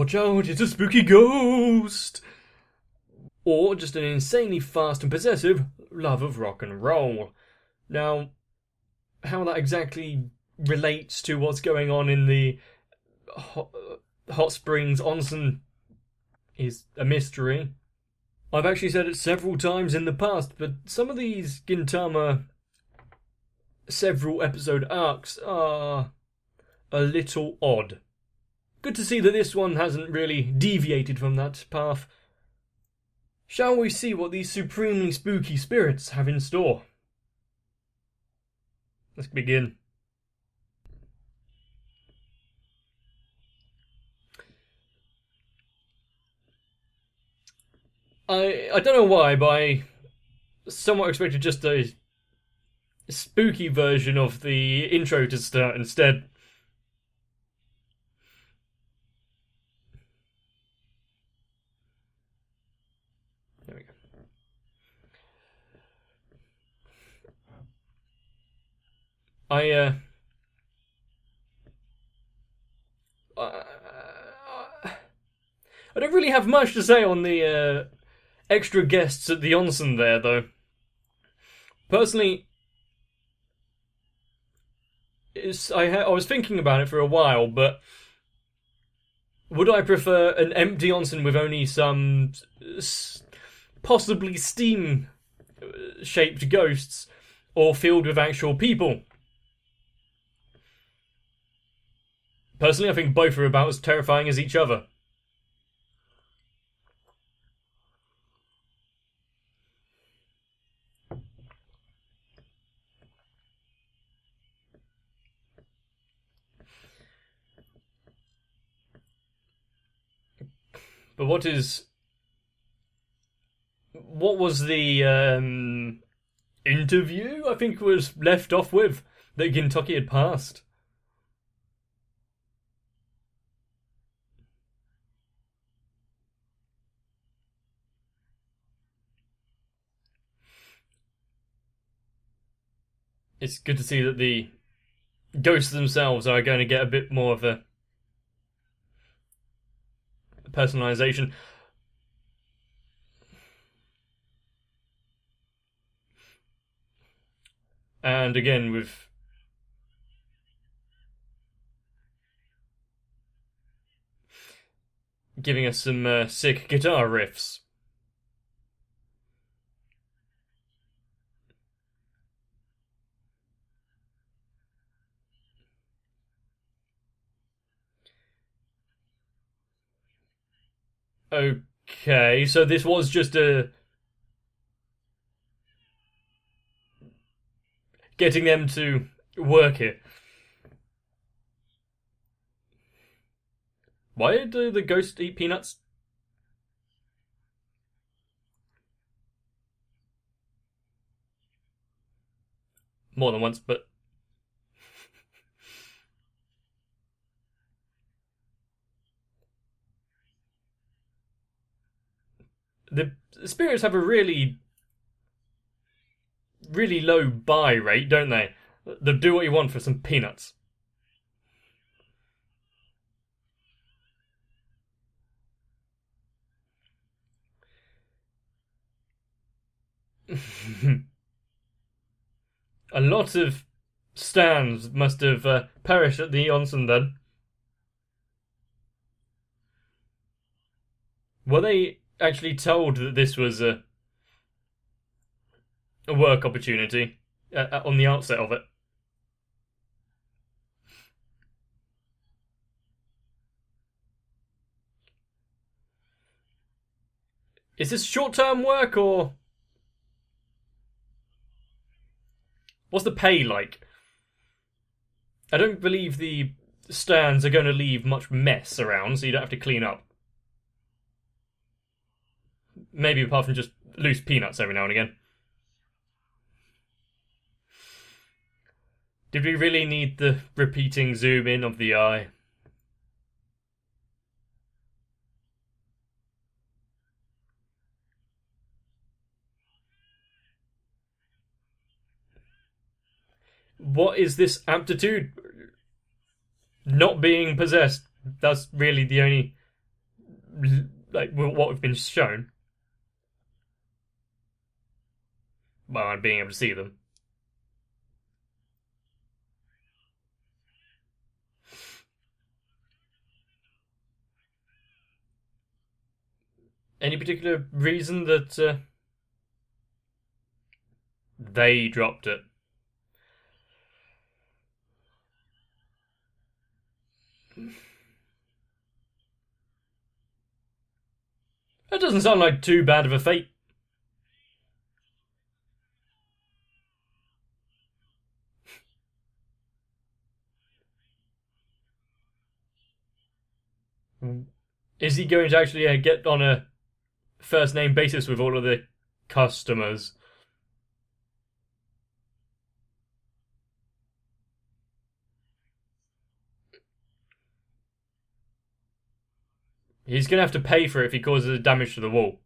Watch out, it's a spooky ghost! Or just an insanely fast and possessive love of rock and roll. Now, how that exactly relates to what's going on in the hot springs onsen is a mystery. I've actually said it several times in the past, but some of these Gintama several episode arcs are a little odd. Good to see that this one hasn't really deviated from that path. Shall we see what these supremely spooky spirits have in store? Let's begin. I don't know why, but I somewhat expected just a spooky version of the intro to start instead. There we go. I don't really have much to say on the extra guests at the onsen there, though. Personally, I was thinking about it for a while, but would I prefer an empty onsen with only some possibly steam-shaped ghosts, or filled with actual people? Personally, I think both are about as terrifying as each other. But what was the interview I think was left off with that Gintoki had passed? It's good to see that the ghosts themselves are going to get a bit more of a personalization. And again, with giving us some sick guitar riffs. Okay, so this was just getting them to work it. Why do the ghosts eat peanuts? More than once, but the spirits have a really low buy rate, don't they? They'll do what you want for some peanuts. A lot of stands must have perished at the onsen then. Were they actually told that this was a work opportunity on the outset of it? Is this short-term work, or what's the pay like? I don't believe the stands are going to leave much mess around, so you don't have to clean up. Maybe apart from just loose peanuts every now and again. Did we really need the repeating zoom in of the eye? What is this aptitude? Not being possessed. That's really the only like what we've been shown. Well, and being able to see them. Any particular reason that they dropped it? That doesn't sound like too bad of a fate. Is he going to actually get on a first name basis with all of the customers? He's going to have to pay for it if he causes damage to the wall.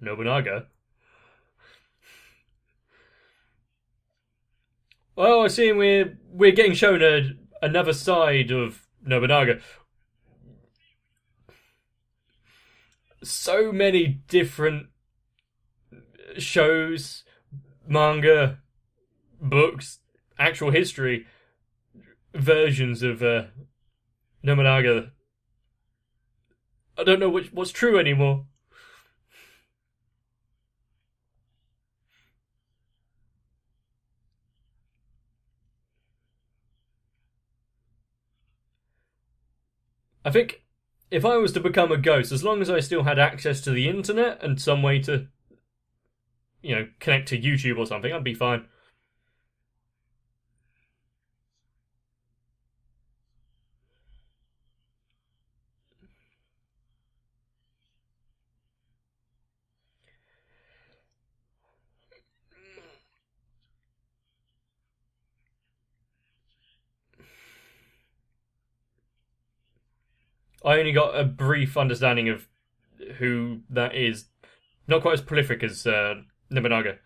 Nobunaga. Well, I see we're getting shown another side of Nobunaga. So many different shows, manga, books, actual history versions of Nobunaga. I don't know what's true anymore. I think if I was to become a ghost, as long as I still had access to the internet and some way to, connect to YouTube or something, I'd be fine. I only got a brief understanding of who that is. Not quite as prolific as Nobunaga.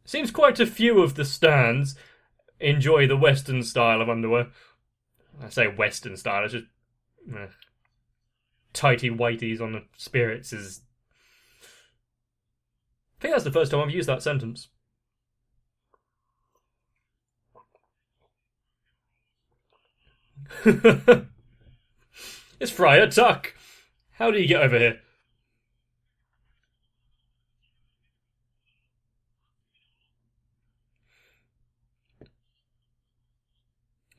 Seems quite a few of the stands enjoy the Western style of underwear. I say Western style, it's just tighty whities on the spirits is. I think that's the first time I've used that sentence. It's Friar Tuck. How do you get over here?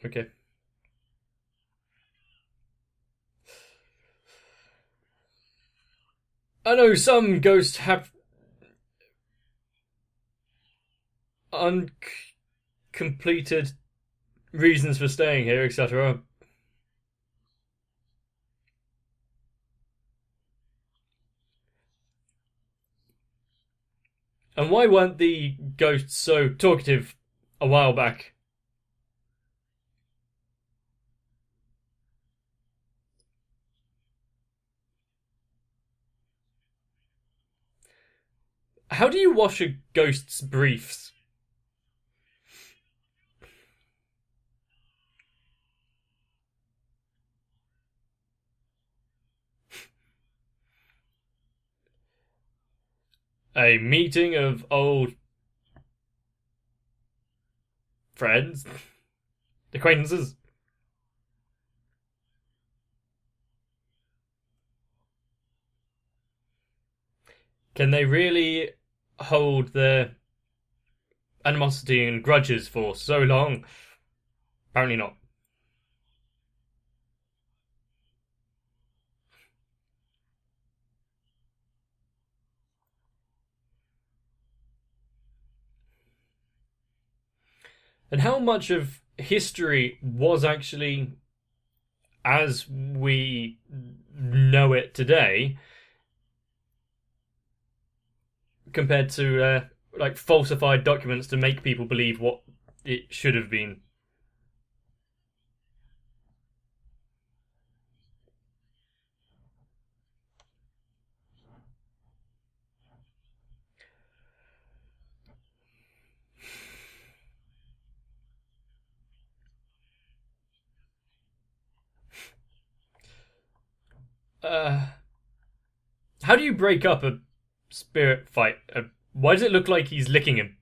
Okay. I know some ghosts have uncompleted reasons for staying here, etc. And why weren't the ghosts so talkative a while back? How do you wash a ghost's briefs? A meeting of old friends, acquaintances. Can they really hold their animosity and grudges for so long? Apparently not. And how much of history was actually as we know it today compared to like falsified documents to make people believe what it should have been? Uh, how do you break up a spirit fight? Why does it look like he's licking him?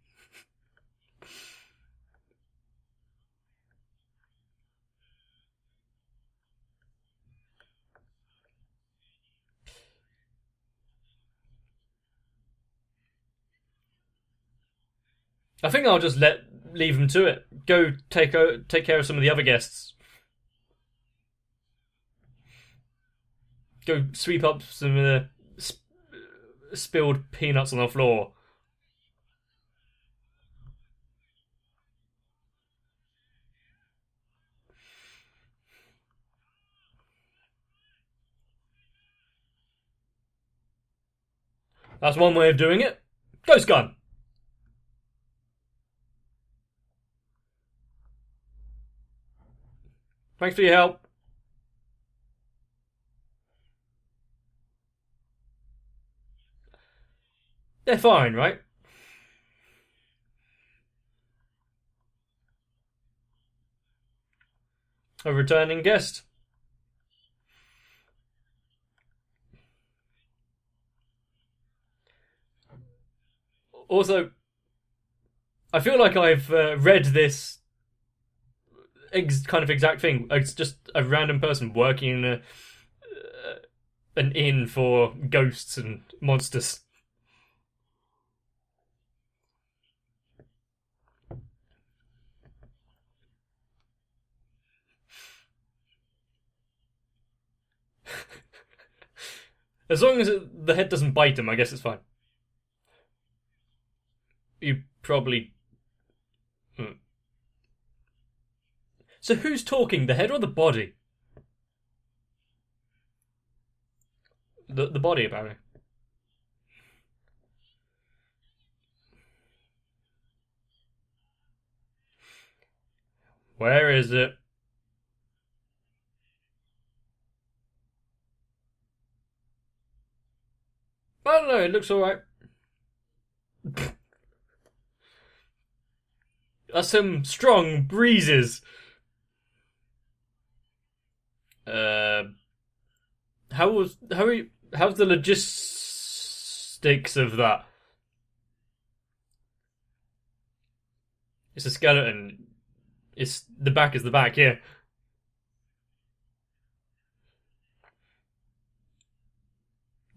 I think I'll just leave him to it. Go take care of some of the other guests. Go sweep up some of the spilled peanuts on the floor. That's one way of doing it. Ghost gun. Thanks for your help. They're fine, right? A returning guest. Also, I feel like I've read this kind of exact thing. It's just a random person working in an inn for ghosts and monsters. As long as the head doesn't bite him, I guess it's fine. You probably. Hmm. So who's talking, the head or the body? The body, apparently. Where is it? I don't know, it looks alright. That's some strong breezes. Uh, how's the logistics of that? It's a skeleton. It's the back is the back here.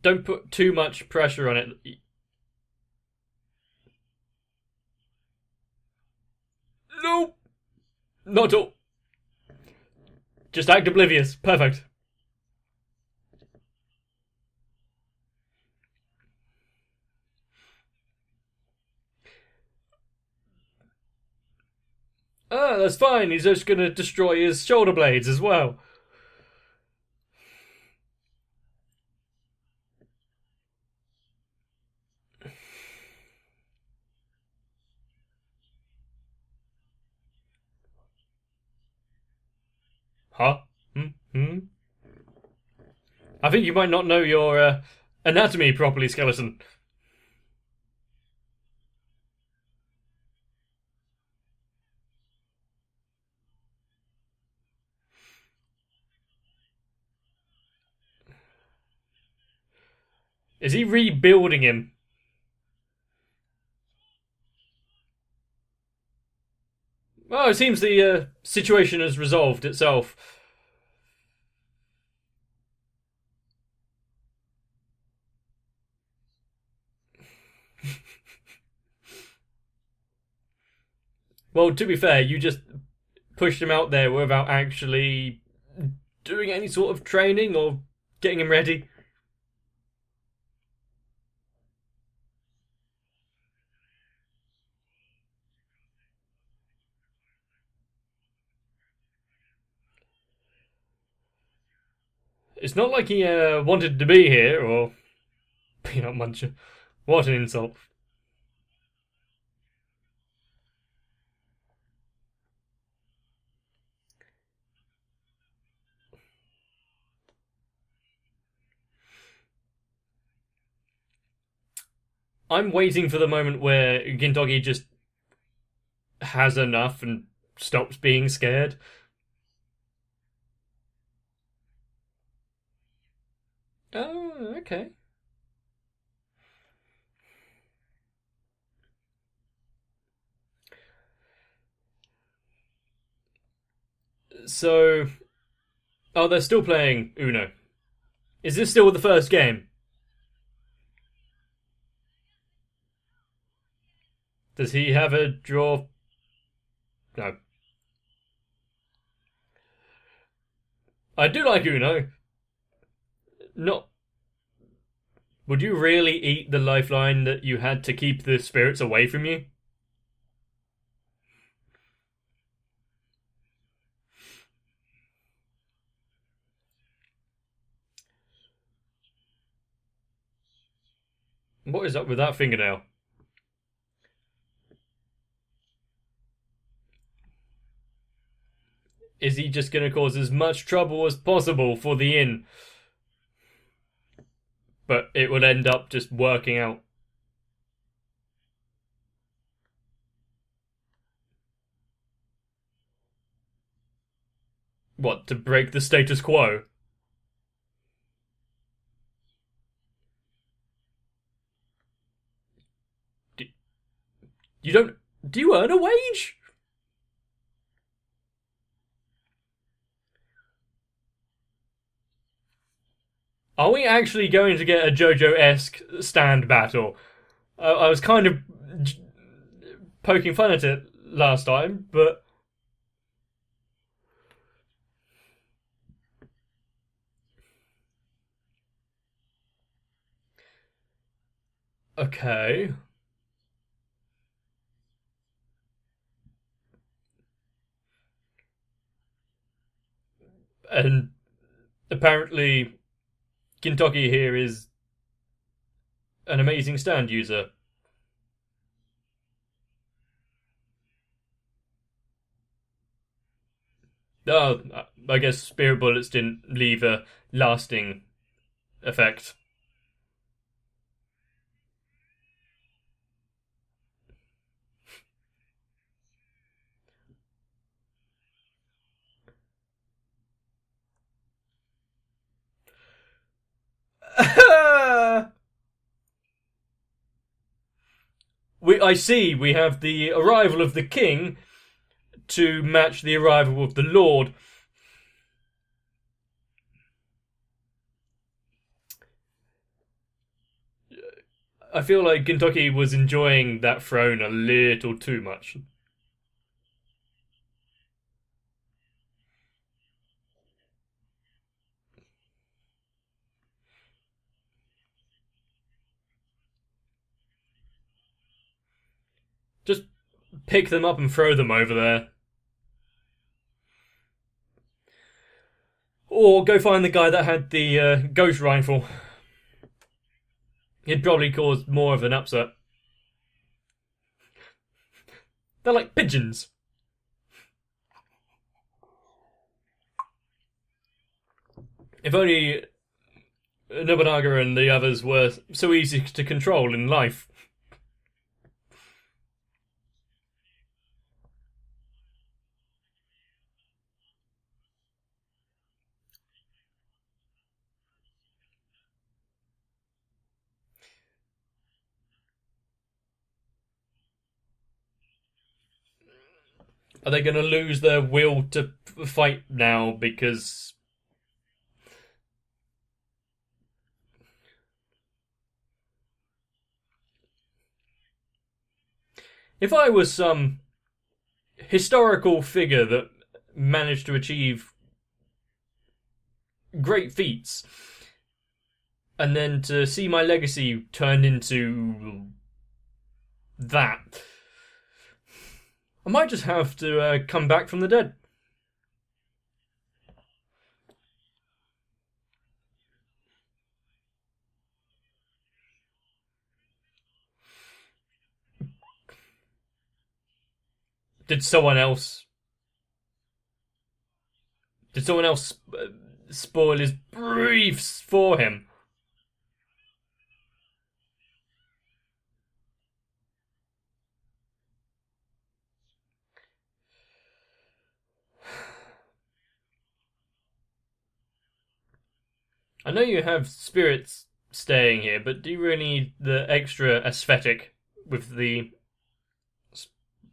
Don't put too much pressure on it. No, not at all. Just act oblivious. Perfect. Ah, that's fine. He's just gonna destroy his shoulder blades as well. Huh? Hmm? Hmm? I think you might not know your anatomy properly, skeleton. Is he rebuilding him? Well, it seems the situation has resolved itself. Well, to be fair, you just pushed him out there without actually doing any sort of training or getting him ready. It's not like he wanted to be here or peanut muncher. What an insult. I'm waiting for the moment where Gintogi just has enough and stops being scared. Oh, okay. So, oh, they're still playing Uno. Is this still the first game? Does he have a draw? No. I do like Uno. Not. Would you really eat the lifeline that you had to keep the spirits away from you? What is up with that fingernail? Is he just going to cause as much trouble as possible for the inn? But it would end up just working out. What, to break the status quo? You don't. Do you earn a wage? Are we actually going to get a JoJo esque stand battle? I was kind of poking fun at it last time, but. Okay. And apparently, Gintoki here is an amazing stand user. Oh, I guess Spirit Bullets didn't leave a lasting effect. I see we have the arrival of the king to match the arrival of the lord. I feel like Kentucky was enjoying that throne a little too much. Just pick them up and throw them over there. Or go find the guy that had the ghost rifle. He'd probably cause more of an upset. They're like pigeons. If only Nobunaga and the others were so easy to control in life. Are they going to lose their will to fight now because. If I was some historical figure that managed to achieve great feats, and then to see my legacy turned into that, I might just have to come back from the dead. Did someone else? Did someone else spoil his briefs for him? I know you have spirits staying here, but do you really need the extra aesthetic with the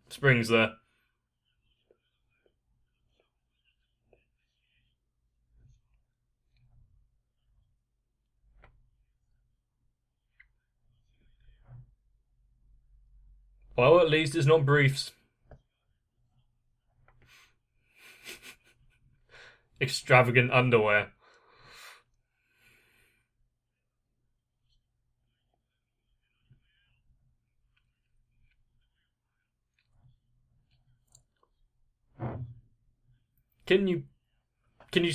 springs there? Well, at least it's not briefs. Extravagant underwear. Can you can you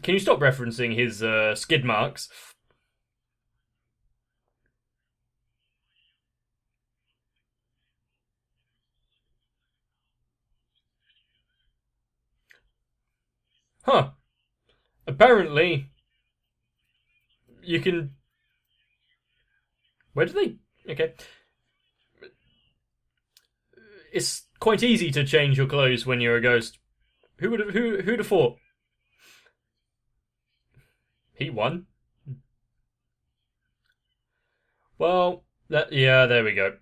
can you stop referencing his skid marks? Huh. Apparently, you can. Where do they? Okay. It's quite easy to change your clothes when you're a ghost. Who'd have thought? He won. Well, yeah, there we go.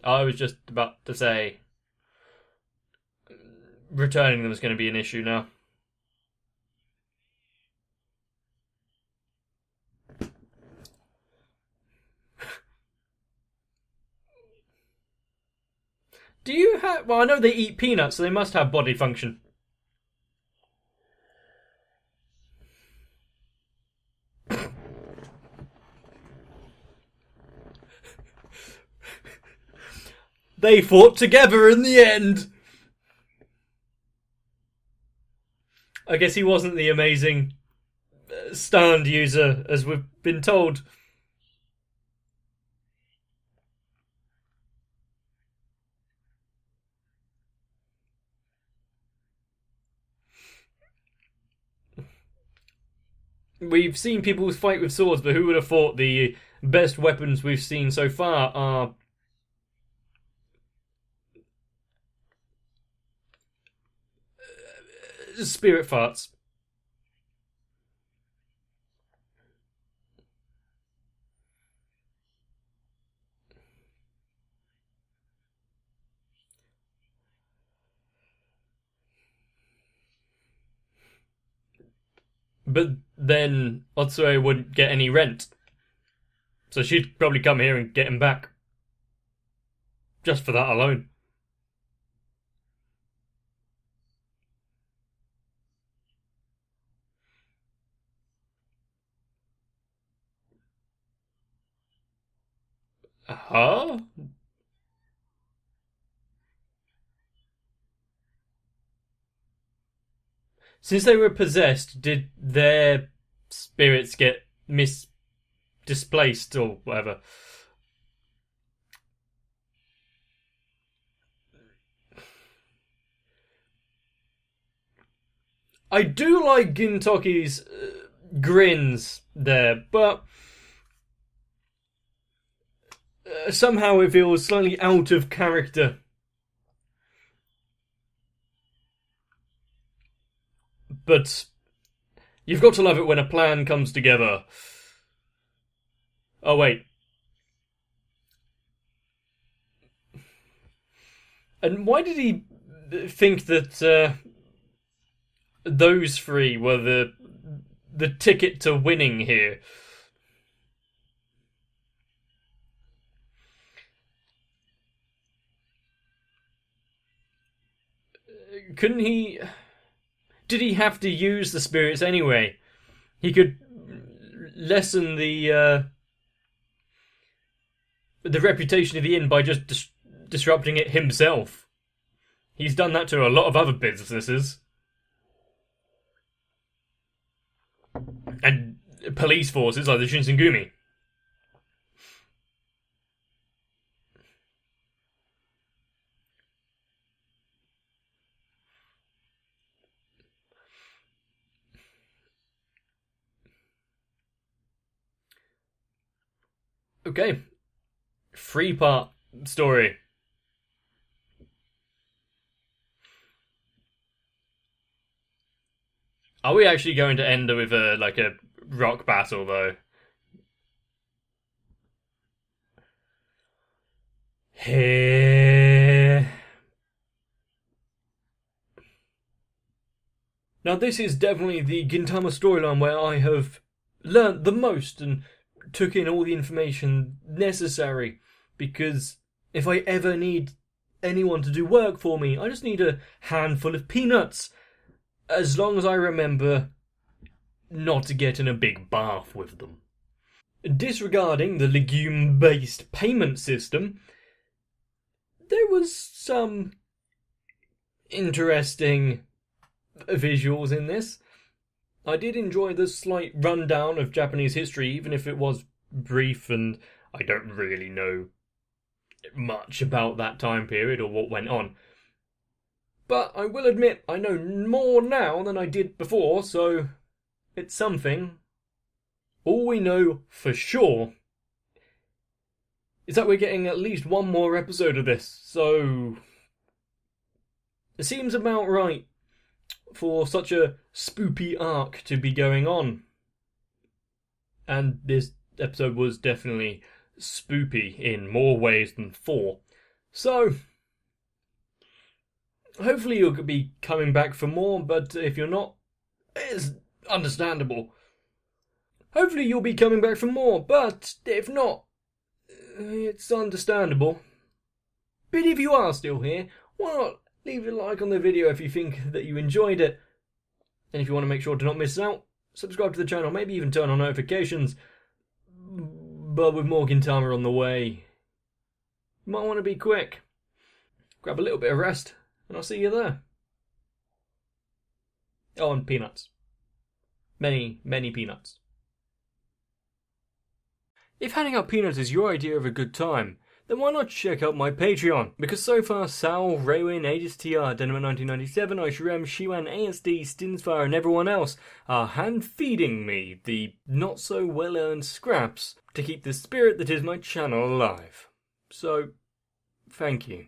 I was just about to say returning them is going to be an issue now. Do you have? Well, I know they eat peanuts, so they must have body function. They fought together in the end. I guess he wasn't the amazing stand user as we've been told. We've seen people fight with swords, but who would have thought the best weapons we've seen so far are spirit farts? But then Otsue wouldn't get any rent. So she'd probably come here and get him back. Just for that alone. Huh? Since they were possessed, did their spirits get displaced or whatever? I do like Gintoki's grins there, but somehow it feels slightly out of character. But you've got to love it when a plan comes together. Oh, wait. And why did he think that those three were the ticket to winning here? Couldn't he? Did he have to use the spirits anyway? He could lessen the reputation of the inn by just disrupting it himself. He's done that to a lot of other businesses and police forces like the Shinsengumi. Okay, 3-part story. Are we actually going to end with a rock battle though? Here. Now this is definitely the Gintama storyline where I have learnt the most and took in all the information necessary, because if I ever need anyone to do work for me, I just need a handful of peanuts. As long as I remember not to get in a big bath with them. Disregarding the legume-based payment system, there was some interesting visuals in this. I did enjoy the slight rundown of Japanese history, even if it was brief and I don't really know much about that time period or what went on. But I will admit I know more now than I did before, so it's something. All we know for sure is that we're getting at least one more episode of this, so it seems about right for such a spoopy arc to be going on. And this episode was definitely spoopy in more ways than 4. So hopefully you'll be coming back for more, but if you're not, it's understandable. Hopefully you'll be coming back for more, but if not, it's understandable. But if you are still here, why not leave a like on the video if you think that you enjoyed it. And if you want to make sure to not miss out, subscribe to the channel, maybe even turn on notifications. But with more Gintama on the way, you might want to be quick. Grab a little bit of rest, and I'll see you there. Oh, and peanuts. Many, many peanuts. If handing out peanuts is your idea of a good time, then why not check out my Patreon? Because so far, Sal, Raywin, Aegis TR, Denima 1997, Aishirem, Shiwan, ASD, Stinsfire, and everyone else are hand-feeding me the not-so-well-earned scraps to keep the spirit that is my channel alive. So, thank you.